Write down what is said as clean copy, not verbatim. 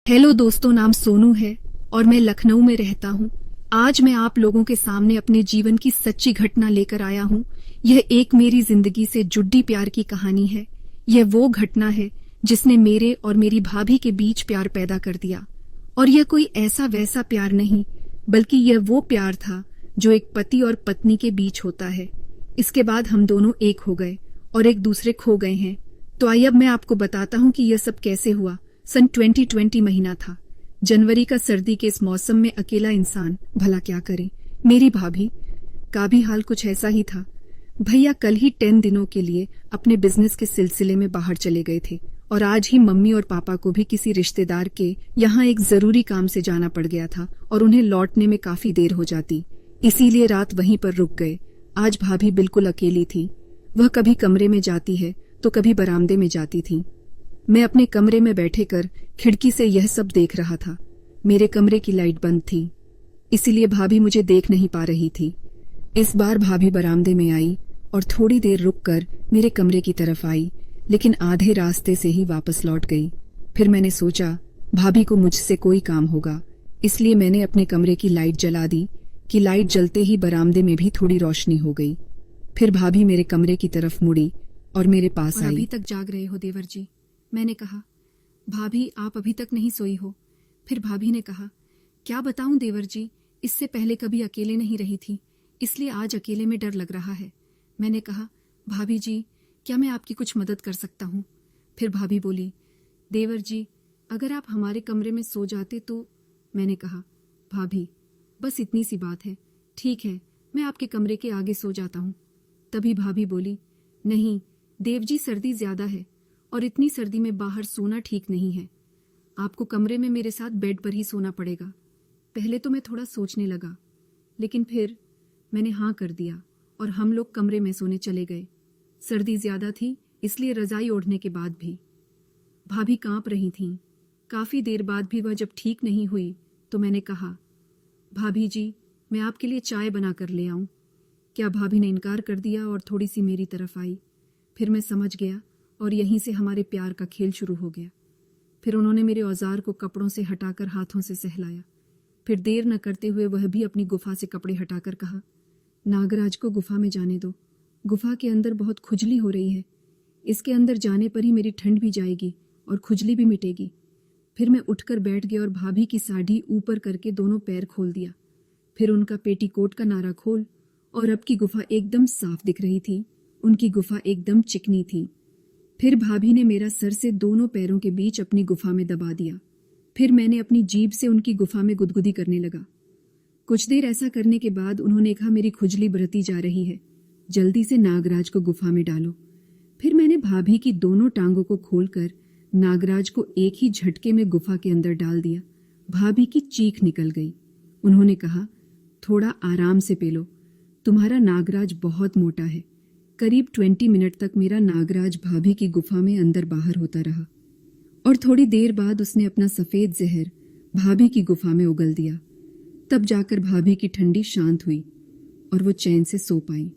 Hello दोस्तों, नाम सोनू है और मैं लखनऊ में रहता हूँ। आज मैं आप लोगों के सामने अपने जीवन की सच्ची घटना लेकर आया हूँ। यह एक मेरी जिंदगी से जुड़ी प्यार की कहानी है। यह वो घटना है जिसने मेरे और मेरी भाभी के बीच प्यार पैदा कर दिया। और यह कोई ऐसा वैसा प्यार नहीं, बल्कि यह वो प्यार था जो एक पति और पत्नी के बीच होता है। इसके बाद हम दोनों एक हो गए और एक दूसरे खो गए हैं। तो आइए अब मैं आपको बताता हूँ कि यह सब कैसे हुआ। सन 2020 महीना था। जनवरी का सर्दी के इस मौसम में अकेला इंसान भला क्या करे। मेरी भाभी का भी हाल कुछ ऐसा ही था। भैया कल ही 10 दिनों के लिए अपने बिजनेस के सिलसिले में बाहर चले गए थे और आज ही मम्मी और पापा को भी किसी रिश्तेदार के यहाँ एक जरूरी काम से जाना पड़ गया था और उन्हें लौटने में काफी देर हो जाती, इसीलिए रात वहीं पर रुक गए। आज भाभी बिल्कुल अकेली थी। वह कभी कमरे में जाती है तो कभी बरामदे में जाती थी। मैं अपने कमरे में बैठे कर खिड़की से यह सब देख रहा था। मेरे कमरे की लाइट बंद थी, इसीलिए भाभी मुझे देख नहीं पा रही थी। इस बार भाभी बरामदे में आई और थोड़ी देर रुककर मेरे कमरे की तरफ आई, लेकिन आधे रास्ते से ही वापस लौट गई। फिर मैंने सोचा भाभी को मुझसे कोई काम होगा, इसलिए मैंने अपने कमरे की लाइट जला दी कि लाइट जलते ही बरामदे में भी थोड़ी रोशनी हो गई। फिर भाभी मेरे कमरे की तरफ मुड़ी और मेरे पास आई। अभी तक जाग रहे हो देवर जी? मैंने कहा। भाभी आप अभी तक नहीं सोई हो? फिर भाभी ने कहा, क्या बताऊं देवर जी, इससे पहले कभी अकेले नहीं रही थी, इसलिए आज अकेले में डर लग रहा है। मैंने कहा, भाभी जी क्या मैं आपकी कुछ मदद कर सकता हूं? फिर भाभी बोली, देवर जी अगर आप हमारे कमरे में सो जाते तो। मैंने कहा, भाभी बस इतनी सी बात है, ठीक है मैं आपके कमरे के आगे सो जाता हूं। तभी भाभी बोली, नहीं देव जी सर्दी ज्यादा है और इतनी सर्दी में बाहर सोना ठीक नहीं है। आपको कमरे में मेरे साथ बेड पर ही सोना पड़ेगा। पहले तो मैं थोड़ा सोचने लगा, लेकिन फिर मैंने हाँ कर दिया और हम लोग कमरे में सोने चले गए। सर्दी ज्यादा थी, इसलिए रजाई ओढ़ने के बाद भी भाभी कांप रही थीं। काफी देर बाद भी वह जब ठीक नहीं हुई तो मैंने कहा, भाभी जी मैं आपके लिए चाय बना कर ले आऊं? क्या भाभी ने इनकार कर दिया और थोड़ी सी मेरी तरफ आई। फिर मैं समझ गया और यहीं से हमारे प्यार का खेल शुरू हो गया। फिर उन्होंने मेरे औजार को कपड़ों से हटाकर हाथों से सहलाया। फिर देर न करते हुए वह भी अपनी गुफा से कपड़े हटाकर कहा, नागराज को गुफा में जाने दो, गुफा के अंदर बहुत खुजली हो रही है, इसके अंदर जाने पर ही मेरी ठंड भी जाएगी और खुजली भी मिटेगी। फिर मैं उठकर बैठ गया और भाभी की साड़ी ऊपर करके दोनों पैर खोल दिया। फिर उनका पेटीकोट का नारा खोल, और अब की गुफा एकदम साफ दिख रही थी। उनकी गुफा एकदम चिकनी थी। फिर भाभी ने मेरा सर से दोनों पैरों के बीच अपनी गुफा में दबा दिया। फिर मैंने अपनी जीभ से उनकी गुफा में गुदगुदी करने लगा। कुछ देर ऐसा करने के बाद उन्होंने कहा, मेरी खुजली बढ़ती जा रही है, जल्दी से नागराज को गुफा में डालो। फिर मैंने भाभी की दोनों टांगों को खोलकर नागराज को एक ही झटके में गुफा के अंदर डाल दिया। भाभी की चीख निकल गई। उन्होंने कहा, थोड़ा आराम से पेलो, तुम्हारा नागराज बहुत मोटा है। करीब 20 मिनट तक मेरा नागराज भाभी की गुफा में अंदर बाहर होता रहा और थोड़ी देर बाद उसने अपना सफेद जहर भाभी की गुफा में उगल दिया। तब जाकर भाभी की ठंडी शांत हुई और वो चैन से सो पाई।